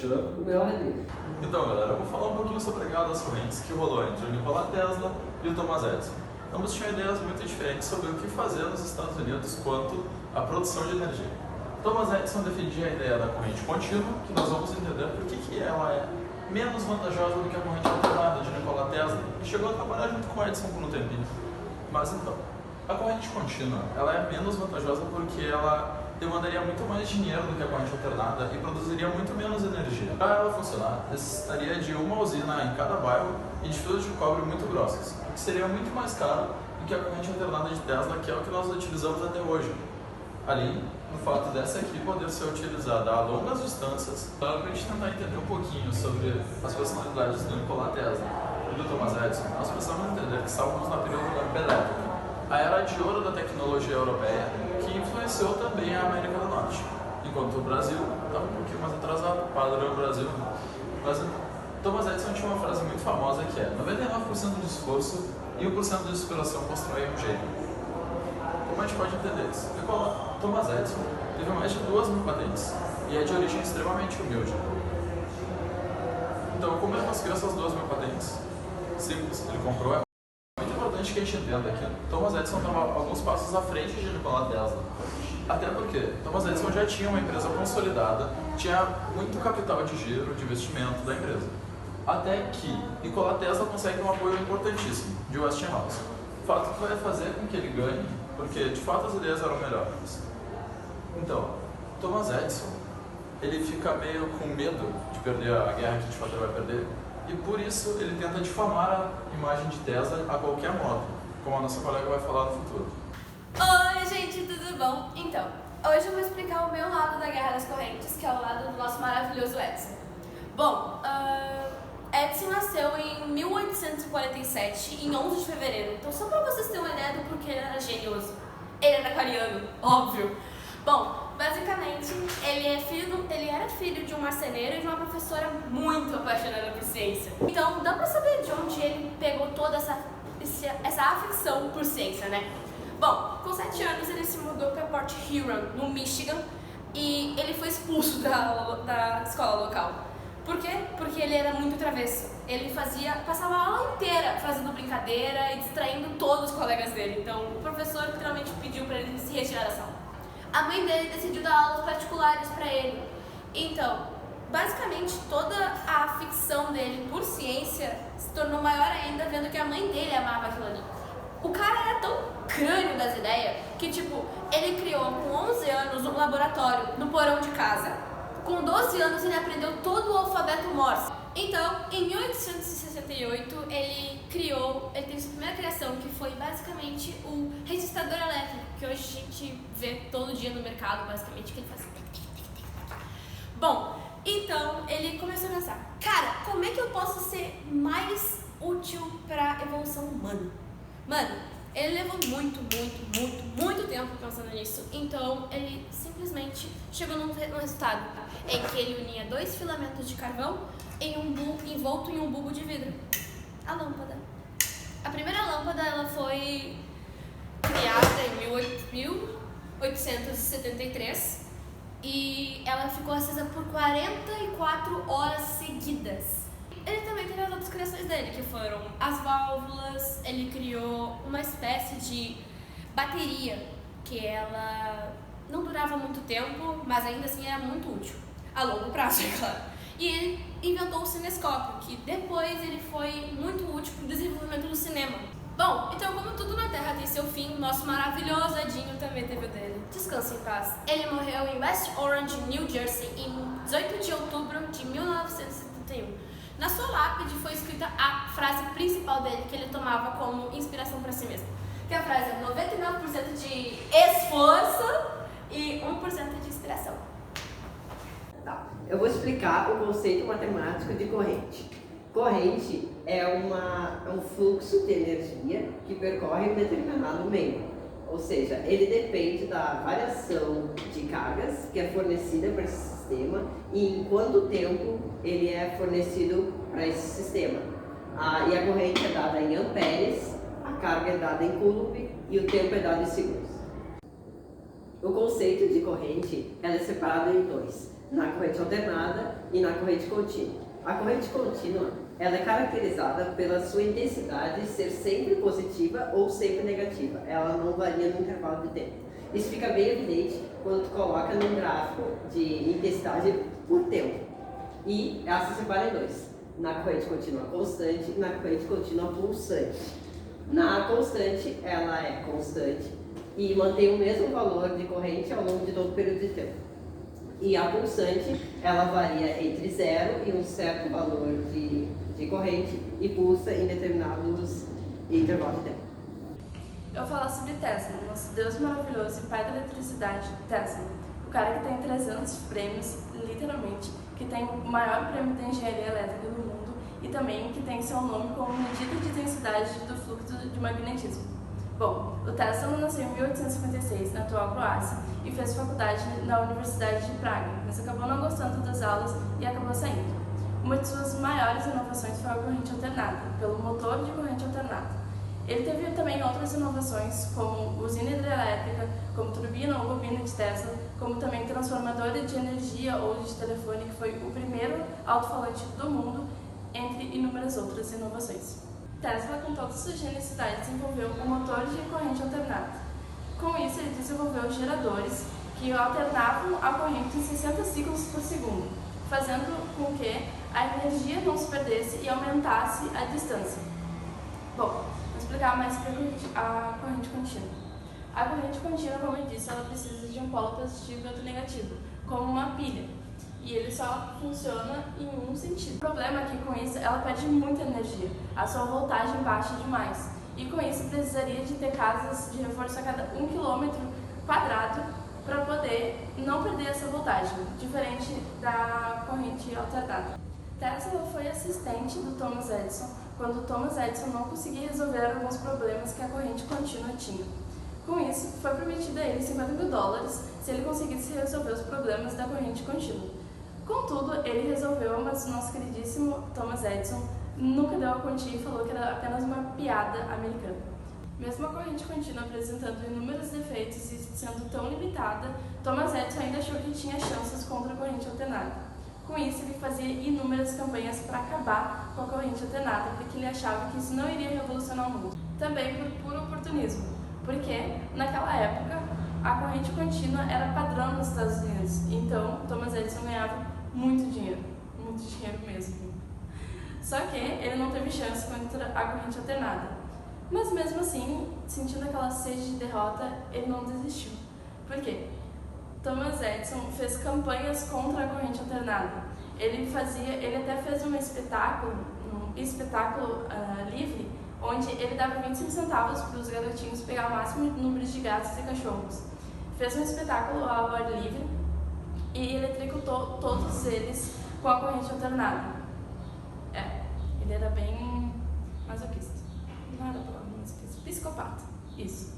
Cristiano. O meu é dele. Então, galera, eu vou falar um pouquinho sobre a guerra das correntes que rolou entre o Nikola Tesla e o Thomas Edison. Ambos tinham ideias muito diferentes sobre o que fazer nos Estados Unidos quanto à produção de energia. Thomas Edison defendia a ideia da corrente contínua, que nós vamos entender por que ela é menos vantajosa do que a corrente alternada de Nikola Tesla, que chegou a trabalhar junto com Edison por um tempinho. Mas então, a corrente contínua ela é menos vantajosa porque ela demandaria muito mais dinheiro do que a corrente alternada e produziria muito menos energia. Para ela funcionar, necessitaria de uma usina em cada bairro e de fios de cobre muito grossos, o que seria muito mais caro do que a corrente alternada de Tesla, que é o que nós utilizamos até hoje. Além do fato dessa aqui poder ser utilizada a longas distâncias, para a gente tentar entender um pouquinho sobre as personalidades do Nikola Tesla e do Thomas Edison, nós precisamos entender que estávamos na período da Belétrica, a era de ouro da tecnologia europeia, que influenciou também a América do Norte, enquanto o Brasil estava um pouquinho mais atrasado, padrão Brasil. Mas Thomas Edison tinha uma frase muito famosa que é 99% de esforço e 1% de inspiração constroem um gênio. Como a gente pode entender isso? Thomas Edison teve mais de 2.000 patentes e é de origem extremamente humilde. Então, como ele conseguiu essas 2.000 patentes? Simples, ele comprou. É muito importante que a gente entenda que Thomas Edison estava alguns passos à frente de Nikola Tesla. Até porque Thomas Edison já tinha uma empresa consolidada, tinha muito capital de giro, de investimento da empresa. Até que Nikola Tesla consegue um apoio importantíssimo de Westinghouse. Fato que vai fazer com que ele ganhe, porque de fato as ideias eram melhores. Então, Thomas Edison, ele fica meio com medo de perder a guerra que de fato ele vai perder, e por isso ele tenta difamar a imagem de Tesla a qualquer modo, como a nossa colega vai falar no futuro. Oi gente, tudo bom? Então, hoje eu vou explicar o meu lado da Guerra das Correntes, que é o lado do nosso maravilhoso Edison. Bom, Edison nasceu em 1847, em 11 de fevereiro, então só pra vocês terem uma ideia do porquê ele era genioso. Ele era aquariano, óbvio. Bom, basicamente, ele era filho de um marceneiro e de uma professora muito apaixonada por ciência. Então, dá pra saber de onde ele pegou toda essa afecção por ciência, né? Bom, com 7 anos ele se mudou para Port Huron, no Michigan, e ele foi expulso da escola local. Por quê? Porque ele era muito travesso. Ele passava a aula inteira fazendo brincadeira e distraindo todos os colegas dele. Então, o professor literalmente pediu para ele se retirar da sala. A mãe dele decidiu dar aulas particulares para ele. Então, basicamente, toda a afição dele por ciência se tornou maior ainda vendo que a mãe dele amava aquilo ali. O cara era tão crânio das ideias que, tipo, ele criou com 11 anos um laboratório no porão de casa. Com 12 anos ele aprendeu todo o alfabeto Morse. Então, em 1868, ele teve sua primeira criação, que foi basicamente o resistador elétrico, que hoje a gente vê todo dia no mercado, basicamente, que ele faz. Bom, então ele começou a pensar, cara, como é que eu posso ser mais útil para a evolução humana? Mano, ele levou muito tempo pensando nisso, então ele simplesmente chegou num resultado em que ele unia 2 filamentos de carvão envolto em um bulbo de vidro. A lâmpada. A primeira lâmpada ela foi criada em 1873 e ela ficou acesa por 44 horas seguidas. Ele também teve as outras criações dele, que foram as válvulas. Ele criou uma espécie de bateria, que ela não durava muito tempo, mas ainda assim era muito útil, a longo prazo, é claro. E ele inventou o cinescópio, que depois ele foi muito útil para o desenvolvimento do cinema. Bom, então como tudo na Terra tem seu fim, nosso maravilhoso Edinho também teve o dele. Descanse em paz. Ele morreu em West Orange, New Jersey, em 18 de outubro de 1971. Na sua lápide foi escrita a frase principal dele, que ele tomava como inspiração para si mesmo. Que a frase é 99% de esforço e 1% de inspiração. Tá, eu vou explicar o conceito matemático de corrente. Corrente é um fluxo de energia que percorre um determinado meio. Ou seja, ele depende da variação de cargas que é fornecida para esse sistema e em quanto tempo ele é fornecido para esse sistema. E a corrente é dada em amperes, a carga é dada em coulomb e o tempo é dado em segundos. O conceito de corrente ela é separado em dois. na corrente alternada e na corrente contínua. A corrente contínua ela é caracterizada pela sua intensidade ser sempre positiva ou sempre negativa. Ela não varia no intervalo de tempo. Isso fica bem evidente quando tu coloca num gráfico de intensidade por tempo. E ela se separa em dois. Na corrente contínua constante e na corrente contínua pulsante. Na constante, ela é constante e mantém o mesmo valor de corrente ao longo de todo o período de tempo. E a pulsante, ela varia entre 0 e um certo valor de corrente e pulsa em determinados intervalos de tempo. Eu vou falar sobre Tesla, nosso Deus maravilhoso e pai da eletricidade, Tesla. O cara que tem 300 prêmios, literalmente, que tem o maior prêmio de engenharia elétrica do mundo e também que tem seu nome como medida de densidade do fluxo de magnetismo. Bom, o Tesla nasceu em 1856 na atual Croácia e fez faculdade na Universidade de Praga, mas acabou não gostando das aulas e acabou saindo. Uma de suas maiores inovações foi a corrente alternada, pelo motor de corrente alternada. Ele teve também outras inovações, como usina hidrelétrica, como turbina ou bobina de Tesla, como também transformadora de energia ou de telefone, que foi o primeiro alto-falante do mundo, entre inúmeras outras inovações. Tesla, com toda sua genialidade, desenvolveu um motor de corrente alternada. Com isso, ele desenvolveu geradores que alternavam a corrente em 60 ciclos por segundo, fazendo com que a energia não se perdesse e aumentasse a distância. Bom, vou explicar mais sobre a corrente contínua. A corrente contínua, como eu disse, ela precisa de um polo positivo e outro negativo, como uma pilha. E ele só funciona em um sentido. O problema é que com isso ela perde muita energia, a sua voltagem baixa demais. E com isso precisaria de ter casas de reforço a cada 1 km² para poder não perder essa voltagem, diferente da corrente alternada. Tesla foi assistente do Thomas Edison quando Thomas Edison não conseguia resolver alguns problemas que a corrente contínua tinha. Com isso, foi prometido a ele $50 mil se ele conseguisse resolver os problemas da corrente contínua. Contudo, ele resolveu, mas o nosso queridíssimo Thomas Edison nunca deu a quantia e falou que era apenas uma piada americana. Mesmo a corrente contínua apresentando inúmeros defeitos e sendo tão limitada, Thomas Edison ainda achou que tinha chances contra a corrente alternada. Com isso, ele fazia inúmeras campanhas para acabar com a corrente alternada, porque ele achava que isso não iria revolucionar o mundo. Também por puro oportunismo, porque naquela época a corrente contínua era padrão nos Estados Unidos, então Thomas Edison ganhava muito dinheiro mesmo. Só que ele não teve chance contra a corrente alternada. Mas mesmo assim, sentindo aquela sede de derrota, ele não desistiu. Por quê? Thomas Edison fez campanhas contra a corrente alternada. Ele até fez um espetáculo livre, onde ele dava 25 centavos para os garotinhos pegar o máximo número de gatos e cachorros. Fez um espetáculo ao ar livre e eletricutou todos eles com a corrente alternada. Ele era bem masoquista. Não era a palavra masoquista, psicopata. Isso.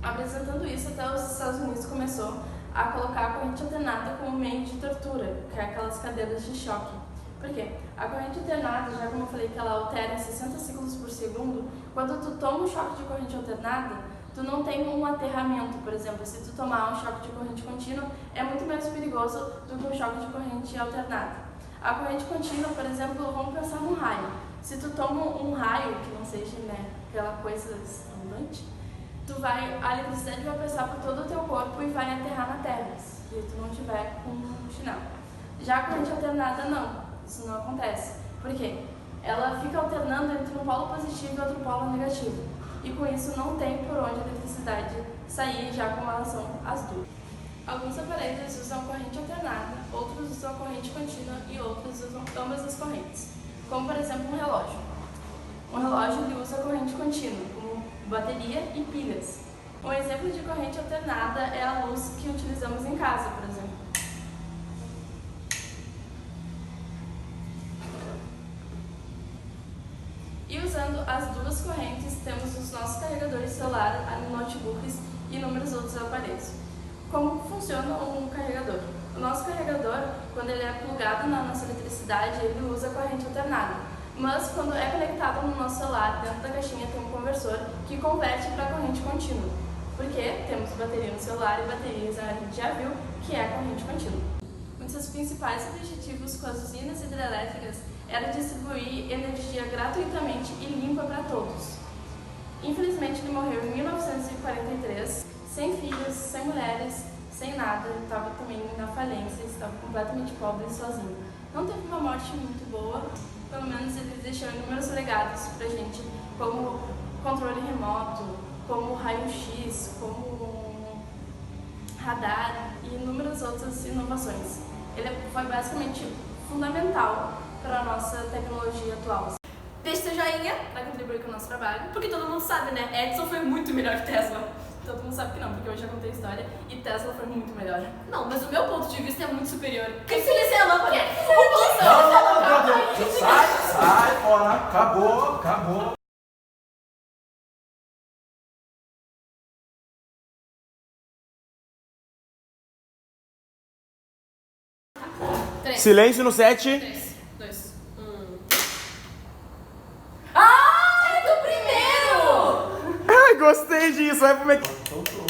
Apresentando isso, até os Estados Unidos começou a colocar a corrente alternada como meio de tortura, que é aquelas cadeiras de choque. Por quê? A corrente alternada, já como eu falei que ela altera em 60 ciclos por segundo, quando tu toma um choque de corrente alternada, tu não tem um aterramento, por exemplo. Se tu tomar um choque de corrente contínua, é muito menos perigoso do que um choque de corrente alternada. A corrente contínua, por exemplo, vamos pensar num raio. Se tu toma um raio, que não seja aquela coisa estandante, a eletricidade vai passar por todo o teu corpo e vai aterrar na terra, se tu não tiver com um chinelo. Já a corrente alternada, não. Isso não acontece. Por quê? Ela fica alternando entre um polo positivo e outro polo negativo. E com isso não tem por onde a eletricidade sair já com relação às duas. Alguns aparelhos usam corrente alternada, outros usam corrente contínua e outros usam ambas as correntes. Como por exemplo um relógio. Um relógio ele usa corrente contínua, como bateria e pilhas. Um exemplo de corrente alternada é a luz que utilizamos em casa, por exemplo. E usando as duas correntes, temos os nossos carregadores celulares, notebooks e inúmeros outros aparelhos. Como funciona um carregador? O nosso carregador, quando ele é plugado na nossa eletricidade, ele usa corrente alternada. Mas quando é conectado no nosso celular, dentro da caixinha tem um conversor que converte para corrente contínua. Porque temos bateria no celular e baterias a gente já viu que é corrente contínua. um de seus principais objetivos com as usinas hidrelétricas era distribuir energia gratuitamente e limpa para todos. Infelizmente, ele morreu em 1943, sem filhos, sem mulheres, sem nada, estava também na falência, estava completamente pobre e sozinho. Não teve uma morte muito boa, pelo menos ele deixou inúmeros legados pra gente, como controle remoto, como raio-x, como radar e inúmeras outras inovações. Ele foi basicamente fundamental para a nossa tecnologia atual. Deixe seu joinha para contribuir com o nosso trabalho, porque todo mundo sabe, né? Edison foi muito melhor que Tesla. Todo mundo sabe que não, porque eu já contei a história e Tesla foi muito melhor. Não, mas o meu ponto de vista é muito superior. O que você disse, Alan? Por que Sai fora, acabou. Silêncio no set. 3, 2, 1. Ah! É do primeiro! Ai, gostei disso. Vai pro